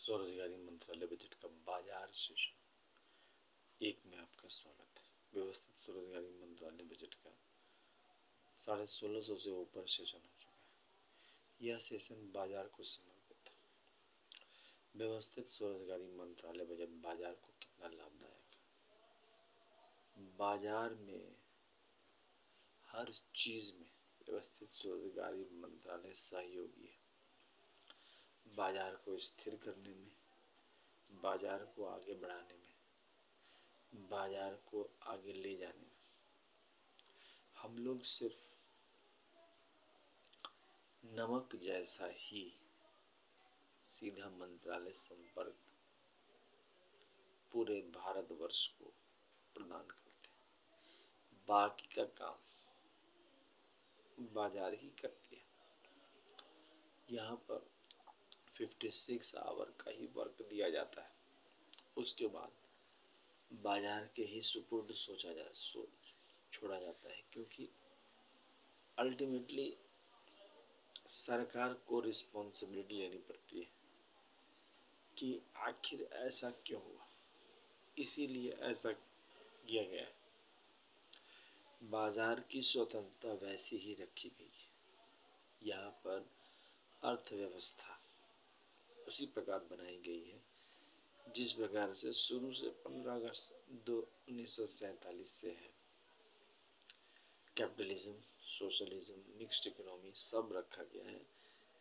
स्वरोजगारी मंत्रालय बजट का बाजार सेशन एक में आपका स्वागत है। व्यवस्थित स्वरोजगारी मंत्रालय बजट का 1650 से ऊपर सेशन हो चुका है। यह सेशन बाजार को समर्पित है। व्यवस्थित स्वरोजगारी मंत्रालय बजट बाजार को कितना लाभदायक है। बाजार में हर चीज में व्यवस्थित स्वरोजगारी मंत्रालय सहयोगी है। बाजार को स्थिर करने में, बाजार को आगे बढ़ाने में, बाजार को आगे ले जाने में हम लोग सिर्फ नमक जैसा ही सीधा मंत्रालय संपर्क पूरे भारतवर्ष को प्रदान करते हैं। बाकी का काम बाजार ही करती है। यहाँ पर 56 आवर का ही वर्क दिया जाता है। उसके बाद बाजार के ही सुपुर्द छोड़ा जाता है, क्योंकि अल्टीमेटली सरकार को रिस्पॉन्सिबिलिटी लेनी पड़ती है कि आखिर ऐसा क्यों हुआ, इसीलिए ऐसा किया गया है। बाजार की स्वतंत्रता वैसी ही रखी गई है। यहाँ पर अर्थव्यवस्था उसी प्रकार बनाई गई है जिस प्रकार से शुरू से 15 अगस्त 1947 से है। कैपिटलिज्म, सोशलिज्म, मिक्स्ड इकोनॉमी सब रखा गया है।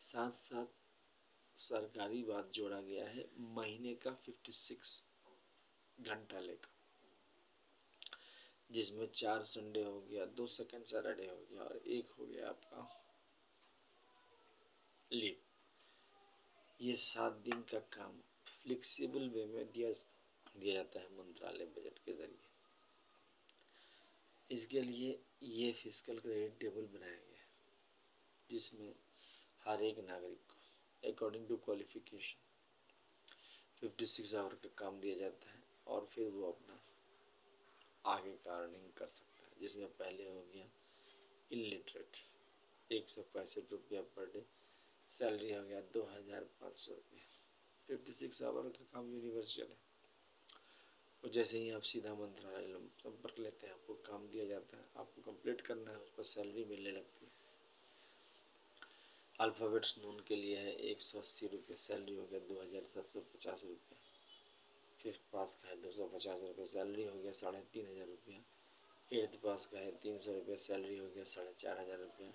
साथ साथ सरकारी बात जोड़ा गया है, महीने का 56 घंटा लेकर, जिसमें 4 संडे हो गया, 2 सेकंड सैटरडे हो गया और 1 हो गया आपका लीव। ये 7 दिन का काम फ्लेक्सिबल वे में दिया जाता है मंत्रालय बजट के जरिए। इसके लिए ये फिस्कल क्रेडिट टेबल बनाया गया है, जिसमें हर एक नागरिक को अकॉर्डिंग टू क्वालिफिकेशन 56 आवर का काम दिया जाता है और फिर वो अपना आगे का अर्निंग कर सकता है। जिसमें पहले हो गया इलिटरेट 165 रुपया पर डे, सैलरी हो गया 2500 रुपया। 56 आवर का काम यूनिवर्सल है। और जैसे ही आप सीधा मंत्रालय संपर्क लेते हैं, आपको काम दिया जाता है, आपको कंप्लीट करना है, उस पर सैलरी मिलने लगती है। अल्फ़ाबेट्स नून के लिए है 180 रुपये, सैलरी हो गया 2750 रुपये। फिफ्थ पास का है 250 रुपये, सैलरी हो गया 3500 रुपया। 8th पास का है 300 रुपये, सैलरी हो गया 4500 रुपया।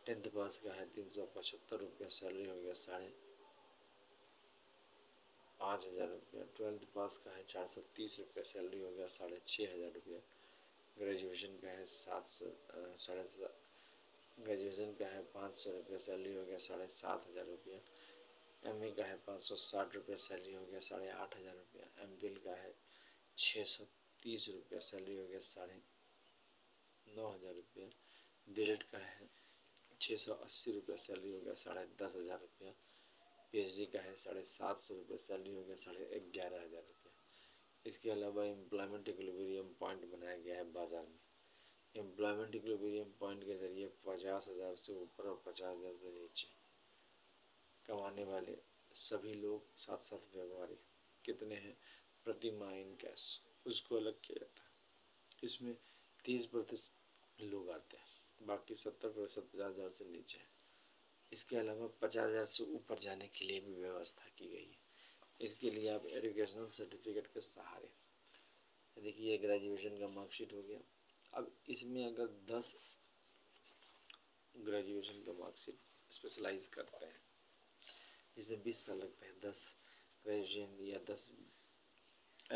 10th पास का है 375 रुपया, सैलरी हो गया 5500 रुपया। 12th पास का है 430 रुपये, सैलरी हो गया 6500 रुपया। ग्रेजुएशन का है 700 ग्रेजुएशन का है 500 रुपये, सैलरी हो गया 7500 रुपया। MA का है 560 रुपये, सैलरी हो गया 8500 रुपया। MPhil का है 630 रुपये, सैलरी हो गया 9500 रुपया। DELED का है 680 रुपये, सैलरी हो गया 10500 रुपया। PhD का है 750 रुपये, सैलरी हो गया 11500 रुपया। इसके अलावा एम्प्लॉयमेंट इक्विलिब्रियम पॉइंट बनाया गया है बाजार में। एम्प्लॉयमेंट इक्विलिब्रियम पॉइंट के जरिए 50,000 से ऊपर और 50,000 से नीचे कमाने वाले सभी लोग, साथ साथ व्यापारी कितने हैं प्रति माह इन कैश, उसको अलग किया जाता है। इसमें 30% लोग आते हैं, बाकी 70% 50,000 से नीचे है। इसके अलावा 50,000 से ऊपर जाने के लिए भी व्यवस्था की गई है। इसके लिए आप एजुकेशनल सर्टिफिकेट के सहारे, देखिए ग्रेजुएशन का मार्कशीट हो गया। अब इसमें अगर 10 ग्रेजुएशन का मार्कशीट स्पेशलाइज करते हैं, जिसे 20 साल लगते हैं, 10 ग्रेजुएशन या 10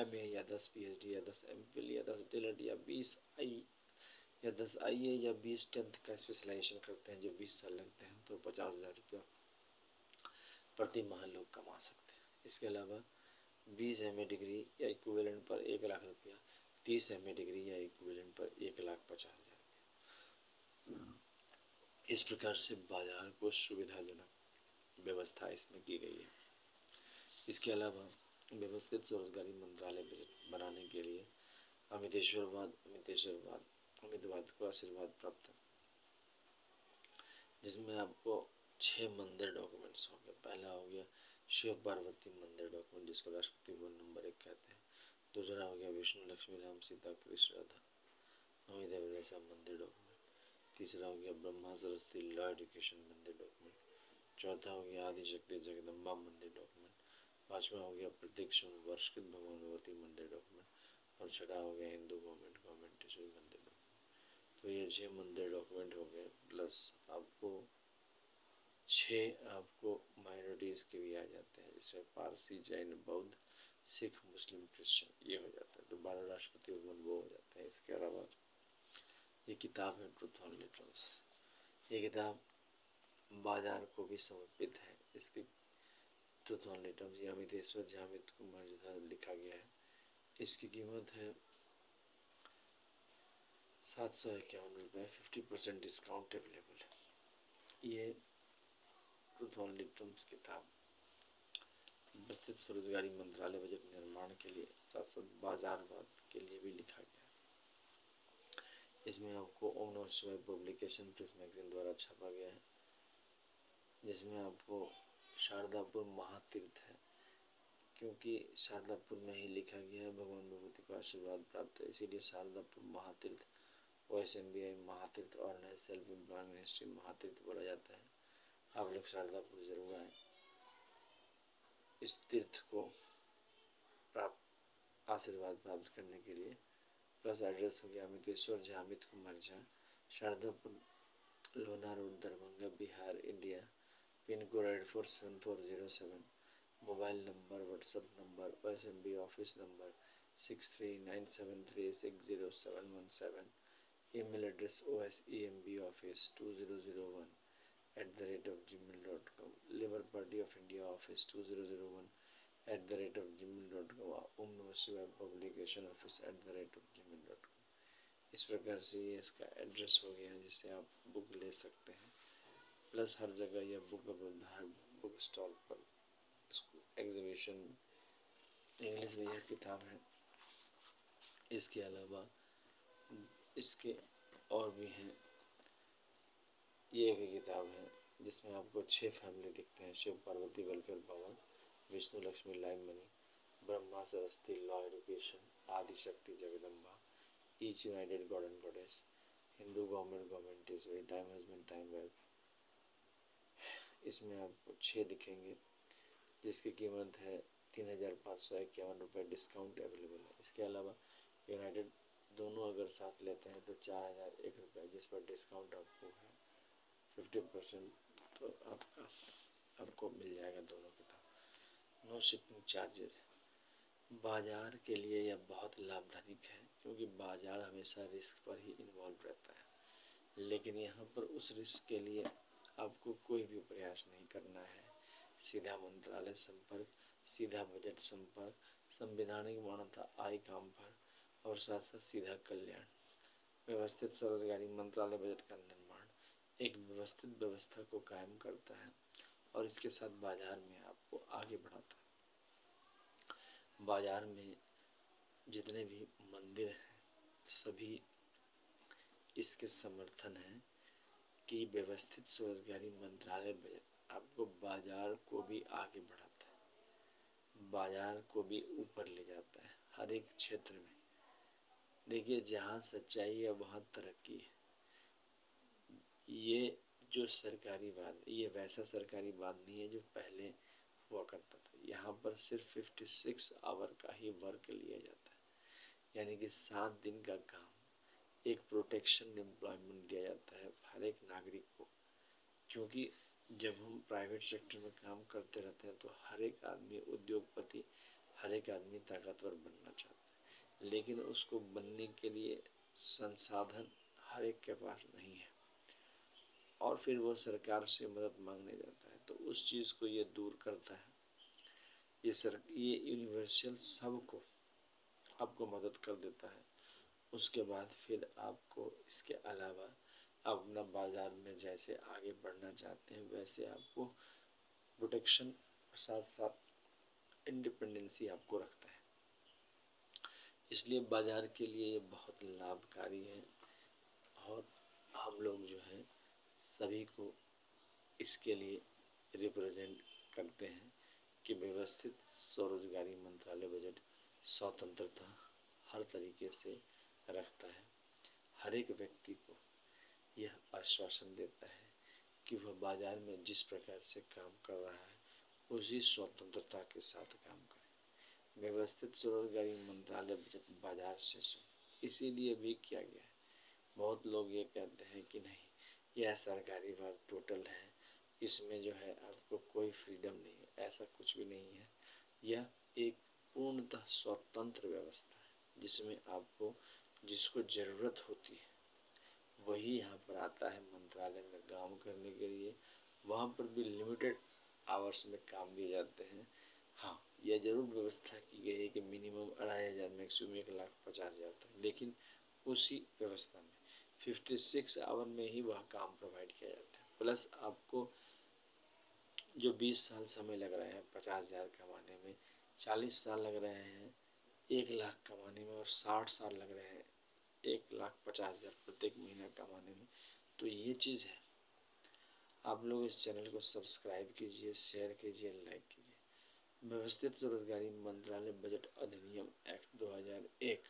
MA या 10 PhD या 10 MPhil या 10 DELED या 20 आई या 10 IA या 20 10th का स्पेशलाइजेशन करते हैं, जो 20 साल लगते हैं, तो 50,000 रुपया प्रति माह लोग कमा सकते हैं। इसके अलावा 20 MA डिग्री या इक्विवेलेंट पर 1 लाख रुपया, 30 MA डिग्री या इक्विवेलेंट पर 1,50,000 रुपया। इस प्रकार से बाजार को सुविधाजनक व्यवस्था इसमें की गई है। इसके अलावा व्यवस्थित स्वरोजगारी मंत्रालय बनाने के लिए अमितवाद को आशीर्वाद प्राप्त है, जिसमें आपको 6 मंदिर डॉक्यूमेंट्स होंगे। पहला हो गया शिव पार्वती मंदिर डॉक्यूमेंट, जिसको राष्ट्रपति भवन नंबर 1 कहते हैं। दूसरा हो गया विष्णु लक्ष्मी राम सीता कृष्ण राधा अमित अभिलाषा मंदिर डॉक्यूमेंट। तीसरा हो गया ब्रह्मा सरस्वती लॉ एजुकेशन मंदिर डॉक्यूमेंट। चौथा हो गया आदिशक्ति जगदम्बा मंदिर डॉक्यूमेंट। पांचवा हो गया प्रत्यक्ष वर्षकृत भगवान भगवती मंदिर डॉक्यूमेंट। और छठा हो गया हिंदू गवर्नमेंट मंदिर डॉक्यूमेंट। तो ये 6 मंदिर डॉक्यूमेंट हो गए, प्लस आपको 6 आपको माइनॉरिटीज के भी आ जाते हैं, जिसमें पारसी जैन बौद्ध सिख मुस्लिम क्रिश्चियन ये हो जाता है। तो 12 राष्ट्रपति भवन वो हो जाते हैं। इसके अलावा ये किताब है ट्रुथ ऑन लिटरल्स। ये किताब बाजार को भी समर्पित है। इसकी ट्रुथ ऑन लिटरल्स ये अमितेश्वर जामित कुमार द्वारा लिखा गया है। इसकी कीमत है 751 रुपये, 50% डिस्काउंट अवेलेबल है। ये ट्रुथ ऑन लिटरल्स किताब व्यवस्थित स्वरोजगारी मंत्रालय बजट निर्माण के लिए साथ साथ बाजारवाद के लिए भी लिखा गया है। इसमें आपको ओम नमः शिवाय पब्लिकेशन प्रेस मैगजीन द्वारा छापा गया है, जिसमें आपको शारदापुर महातीर्थ है, क्योंकि शारदापुर में ही लिखा गया है भगवान भगवती को आशीर्वाद प्राप्त है, इसीलिए शारदापुर महातीर्थ OSMBI महातीर्थ और नए सेल्फ एम्प्लॉयमेंट मिनिस्ट्री महातीर्थ बोला जाता है। आप लोग शारदापुर जरूर आए। इस तीर्थ को आशीर्वाद प्राप्त करने के लिए। प्लस एड्रेस हो गया अमितेश्वर झा अमित कुमार झा, शारदापुर लोना road Darbhanga Bihar India, pin code 847407, mobile number WhatsApp number OSMB office number 6397360717, email address osemboffice2001@gmail.com, labour party of India office 2001@gmail.com, ओम नमः शिवाय पब्लिकेशन ऑफिस @gmail.com। इस प्रकार से ये इसका एड्रेस हो गया, जिससे आप बुक ले सकते हैं। प्लस हर जगह यह बुक उपलब्ध है, बुक स्टॉल पर, एग्जीबिशन। इंग्लिश में यह किताब है। इसके अलावा इसके और भी हैं। ये भी किताब है जिसमें आपको 6 फैमिली दिखते हैं: शिव पार्वती वेलफेयर भवन, Vishnu Lakshmi live money, Brahma Saraswati law education, Adishakti Jagdamba, each United God and goddess, Hindu government is time husband time wealth. इसमें आपको 6 दिखेंगे, जिसकी कीमत है 3551 रुपये, डिस्काउंट अवेलेबल है। इसके अलावा यूनाइटेड दोनों अगर साथ लेते हैं तो 4001 रुपये, जिस पर डिस्काउंट आपको है 50%, तो आपको मिल जाएगा दोनों किताब। No shipping charges. बाजार के लिए यह बहुत लाभदायक है, क्योंकि बाजार हमेशा रिस्क पर ही इन्वॉल्व रहता है, लेकिन यहाँ पर उस रिस्क के लिए आपको कोई भी प्रयास नहीं करना है। सीधा मंत्रालय संपर्क, सीधा बजट संपर्क, संवैधानिक मान्यता आय काम पर, और साथ साथ सीधा कल्याण। व्यवस्थित स्वरोजगारी मंत्रालय बजट का निर्माण एक व्यवस्थित व्यवस्था को कायम करता है और इसके साथ बाजार में आपको आगे बढ़ाता है। बाजार में जितने भी मंदिर हैं सभी इसके समर्थन है कि व्यवस्थित स्वरोजगारी मंत्रालय बजट आपको बाजार को भी आगे बढ़ाता है, बाजार को भी ऊपर ले जाता है हर एक क्षेत्र में। देखिए, जहाँ सच्चाई है वहाँ तरक्की है। ये जो सरकारीवाद, ये वैसा सरकारीवाद नहीं है जो पहले हुआ करता था। यहाँ पर सिर्फ 56 आवर का ही वर्क लिया जाता है, यानी कि 7 दिन का काम, एक प्रोटेक्शन एम्प्लॉयमेंट दिया जाता है हर एक नागरिक को। क्योंकि जब हम प्राइवेट सेक्टर में काम करते रहते हैं तो हर एक आदमी उद्योगपति, हर एक आदमी ताकतवर बनना चाहता है, लेकिन उसको बनने के लिए संसाधन हर एक के पास नहीं है, और फिर वो सरकार से मदद मांगने जाता है। तो उस चीज़ को ये दूर करता है। ये यूनिवर्सल सबको आपको मदद कर देता है। उसके बाद फिर आपको इसके अलावा अपना बाजार में जैसे आगे बढ़ना चाहते हैं वैसे आपको प्रोटेक्शन और साथ साथ इंडिपेंडेंसी आपको रखता है। इसलिए बाजार के लिए ये बहुत लाभकारी है और हम लोग जो है सभी को इसके लिए रिप्रेजेंट करते हैं कि व्यवस्थित स्वरोजगारी मंत्रालय बजट स्वतंत्रता हर तरीके से रखता है। हर एक व्यक्ति को यह आश्वासन देता है कि वह बाजार में जिस प्रकार से काम कर रहा है उसी स्वतंत्रता के साथ काम करे। व्यवस्थित स्वरोजगारी मंत्रालय बजट बाजार से इसीलिए भी किया गया है। बहुत लोग ये कहते हैं कि नहीं, यह सरकारी वर्क टोटल है, इसमें जो है आपको कोई फ्रीडम नहीं है। ऐसा कुछ भी नहीं है। यह एक पूर्णतः स्वतंत्र व्यवस्था है जिसमें आपको जिसको ज़रूरत होती है वही यहाँ पर आता है मंत्रालय में काम करने के लिए। वहाँ पर भी लिमिटेड आवर्स में काम दिए जाते हैं। हाँ, यह जरूर व्यवस्था की गई है कि मिनिमम 2500, मैक्सिमम 1,50,000 तक, लेकिन उसी व्यवस्था में 56 आवर में ही वह काम प्रोवाइड किया जाता है। प्लस आपको जो 20 साल समय लग रहे हैं 50,000 कमाने में, 40 साल लग रहे हैं 1,00,000 कमाने में, और 60 साल लग रहे हैं 1,50,000 प्रत्येक महीना कमाने में, तो ये चीज़ है। आप लोग इस चैनल को सब्सक्राइब कीजिए, शेयर कीजिए, लाइक कीजिए। व्यवस्थित स्वरोजगारी मंत्रालय बजट अधिनियम एक्ट 2001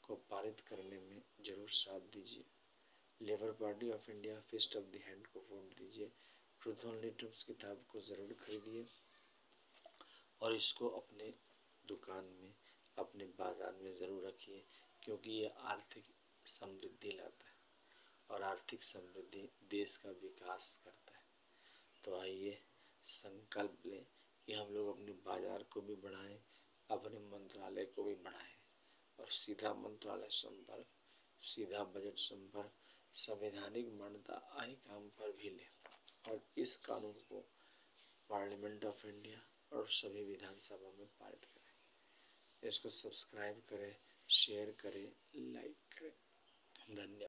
को पारित करने में जरूर साथ दीजिए। Labour party of India fist of the hand को वोट दीजिए। ट्रूथ ओनली ट्रूथ्स किताब को ज़रूर खरीदिए और इसको अपने दुकान में, अपने बाजार में ज़रूर रखिए, क्योंकि ये आर्थिक समृद्धि लाता है और आर्थिक समृद्धि देश का विकास करता है। तो आइए संकल्प लें कि हम लोग अपने बाजार को भी बढ़ाएं, अपने मंत्रालय को भी बढ़ाएं और सीधा मंत्रालय संपर्क, सीधा बजट संपर्क, संवैधानिक मान्यता आय काम पर भी लें और इस कानून को पार्लियामेंट ऑफ इंडिया और सभी विधानसभा में पारित करें। इसको सब्सक्राइब करें, शेयर करें, लाइक करें। धन्यवाद।